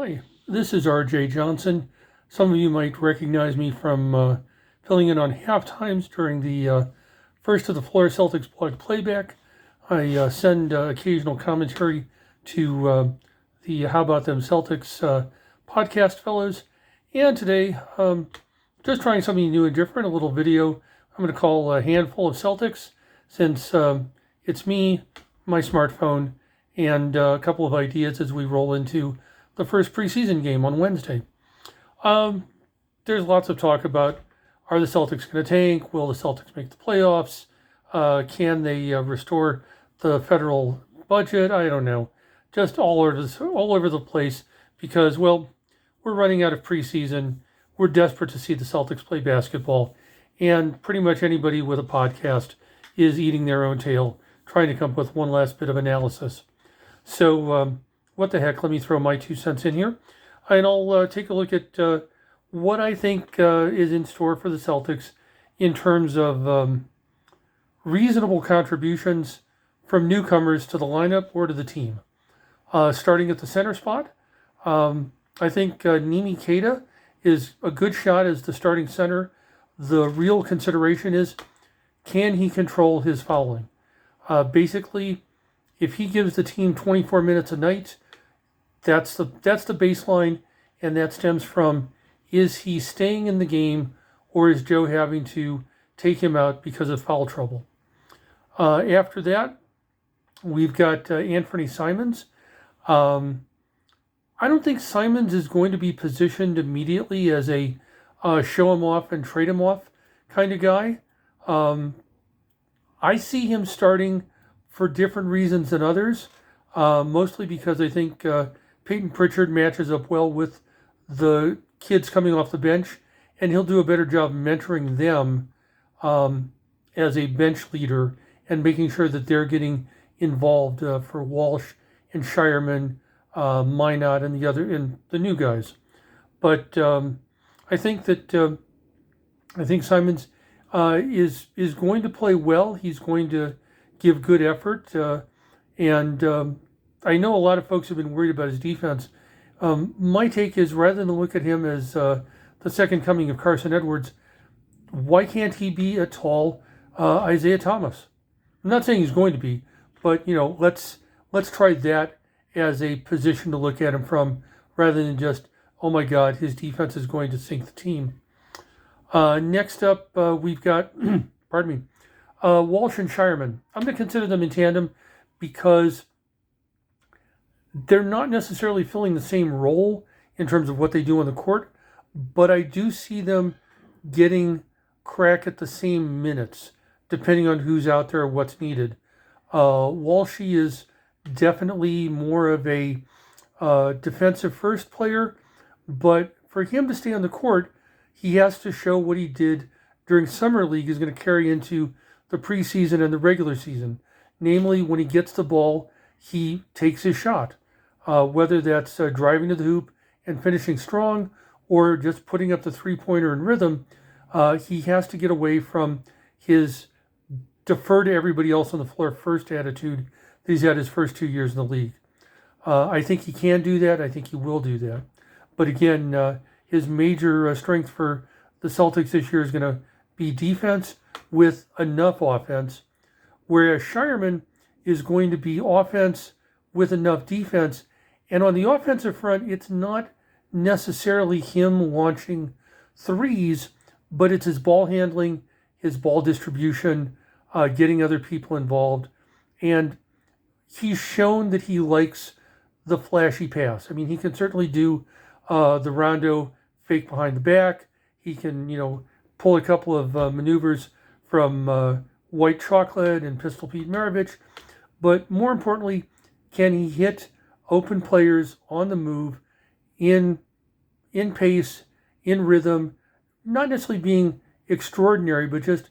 Hi, this is RJ Johnson. Some of you might recognize me from filling in on halftimes during the first of the Florida Celtics blog playback. I send occasional commentary to the How About Them Celtics podcast fellows. And today, just trying something new and different, a little video I'm going to call a Handful of Celtics, since it's me, my smartphone, and a couple of ideas as we roll into the first preseason game on Wednesday. There's lots of talk about, are the Celtics going to tank? Will the Celtics make the playoffs? Can they restore the federal budget? I don't know. Just all over the place because, well, we're running out of preseason. We're desperate to see the Celtics play basketball. And pretty much anybody with a podcast is eating their own tail, trying to come up with one last bit of analysis. So, what the heck, let me throw my 2 cents in here, and I'll take a look at what I think is in store for the Celtics in terms of reasonable contributions from newcomers to the lineup or to the team. Starting at the center spot, I think Nimi Keita is a good shot as the starting center. The real consideration is, can he control his fouling? Basically, if he gives the team 24 minutes a night, that's the baseline, and that stems from, is he staying in the game or is Joe having to take him out because of foul trouble? After that, we've got Anthony Simons. I don't think Simons is going to be positioned immediately as a show him off and trade him off kind of guy. I see him starting for different reasons than others, mostly because I think Peyton Pritchard matches up well with the kids coming off the bench, and he'll do a better job mentoring them as a bench leader and making sure that they're getting involved for Walsh and Shireman, Minot, and the new guys. But I think Simons is going to play well. He's going to give good effort, and I know a lot of folks have been worried about his defense. My take is, rather than look at him as the second coming of Carson Edwards, why can't he be a tall Isaiah Thomas? I'm not saying he's going to be, but let's try that as a position to look at him from, rather than just, oh my God, his defense is going to sink the team. Next up, we've got, pardon me, Walsh and Shireman. I'm going to consider them in tandem because they're not necessarily filling the same role in terms of what they do on the court, but I do see them getting crack at the same minutes, depending on who's out there or what's needed. Walshy is definitely more of a defensive first player, but for him to stay on the court, he has to show what he did during Summer League is going to carry into the preseason and the regular season. Namely, when he gets the ball, he takes his shot. Whether that's driving to the hoop and finishing strong or just putting up the three-pointer in rhythm, he has to get away from his defer to everybody else on the floor first attitude that he's had his first 2 years in the league. I think he can do that. I think he will do that. But again, his major strength for the Celtics this year is going to be defense with enough offense, whereas Shireman is going to be offense with enough defense. And on the offensive front, it's not necessarily him launching threes, but it's his ball handling, his ball distribution, getting other people involved. And he's shown that he likes the flashy pass. I mean, he can certainly do the Rondo fake behind the back. He can, pull a couple of maneuvers from White Chocolate and Pistol Pete Maravich. But more importantly, can he hit open players on the move in pace, in rhythm, not necessarily being extraordinary, but just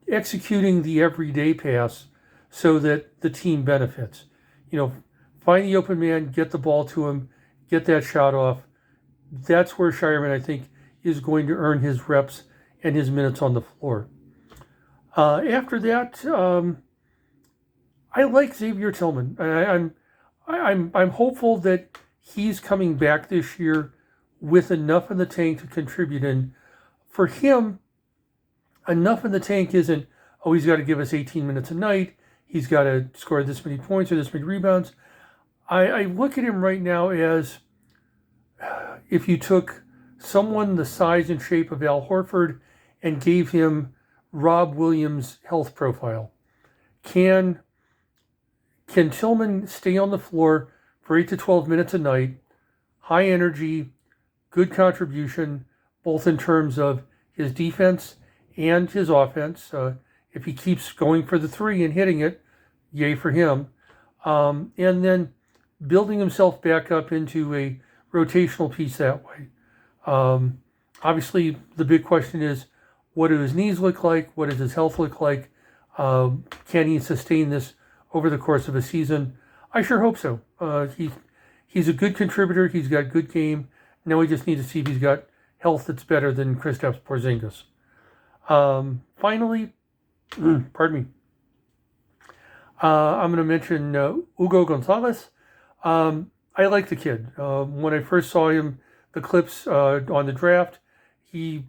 executing the everyday pass so that the team benefits. Find the open man, get the ball to him, get that shot off. That's where Shireman, I think, is going to earn his reps and his minutes on the floor. After that, I like Xavier Tillman. I'm hopeful that he's coming back this year with enough in the tank to contribute. And for him, enough in the tank isn't, oh, he's got to give us 18 minutes a night. He's got to score this many points or this many rebounds. I look at him right now as if you took someone the size and shape of Al Horford and gave him Rob Williams' health profile. Can Tillman stay on the floor for 8 to 12 minutes a night, high energy, good contribution, both in terms of his defense and his offense? If he keeps going for the three and hitting it, yay for him. And then building himself back up into a rotational piece that way. Obviously, the big question is, what do his knees look like? What does his health look like? Can he sustain this over the course of a season? I sure hope so. He's a good contributor. He's got good game. Now we just need to see if he's got health that's better than Kristaps Porzingis. Finally, pardon me. I'm going to mention Hugo Gonzalez. I like the kid. When I first saw him, the clips on the draft, his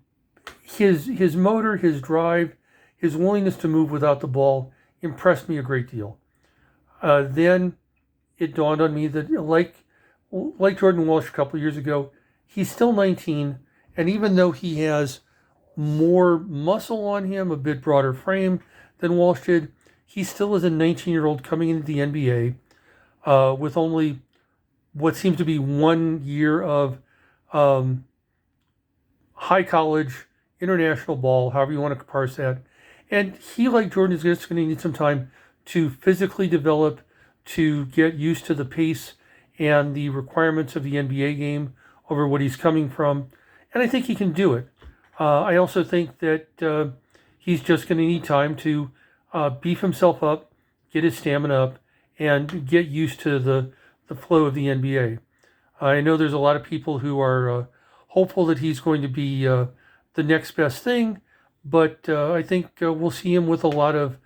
motor, his drive, his willingness to move without the ball impressed me a great deal. Then it dawned on me that like Jordan Walsh a couple of years ago, he's still 19, and even though he has more muscle on him, a bit broader frame than Walsh did, he still is a 19-year-old coming into the NBA with only what seems to be 1 year of high college, international ball, however you want to parse that. And he, like Jordan, is just going to need some time to physically develop, to get used to the pace and the requirements of the NBA game over what he's coming from. And I think he can do it. I also think that he's just going to need time to beef himself up, get his stamina up, and get used to the flow of the NBA. I know there's a lot of people who are hopeful that he's going to be the next best thing, but I think we'll see him with a lot of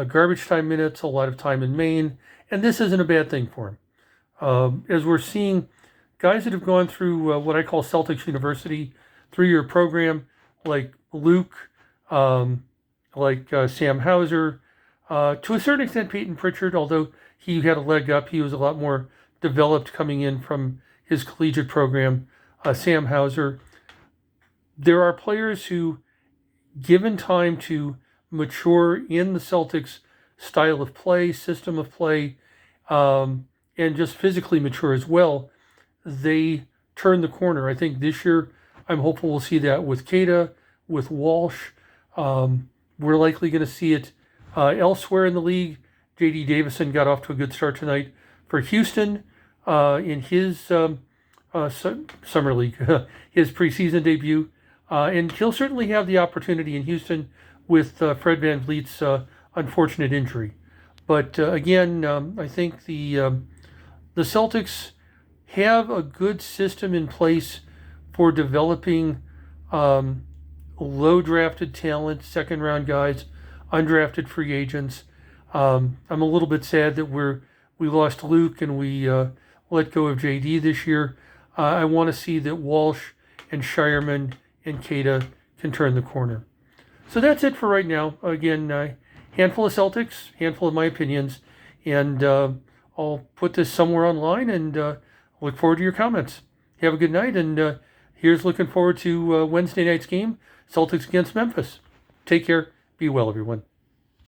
garbage time minutes, a lot of time in Maine, and this isn't a bad thing for him. As we're seeing guys that have gone through what I call Celtics University, 3-year program, like Luke, like Sam Hauser, to a certain extent Peyton Pritchard, although he had a leg up, he was a lot more developed coming in from his collegiate program. Sam Hauser. There are players who, given time to mature in the Celtics style of play, system of play, and just physically mature as well, they turn the corner. I think this year, I'm hopeful we'll see that with Queta, with Walsh. We're likely going to see it elsewhere in the league. J.D. Davison got off to a good start tonight for Houston in his summer league, his preseason debut. And he'll certainly have the opportunity in Houston with Fred VanVleet's unfortunate injury. But again, I think the Celtics have a good system in place for developing low drafted talent, second round guys, undrafted free agents. I'm a little bit sad that we lost Luke and we let go of JD this year. I want to see that Walsh and Shireman and Queta can turn the corner. So that's it for right now. Again, handful of Celtics, handful of my opinions, and I'll put this somewhere online and look forward to your comments. Have a good night, and here's looking forward to Wednesday night's game, Celtics against Memphis. Take care. Be well, everyone.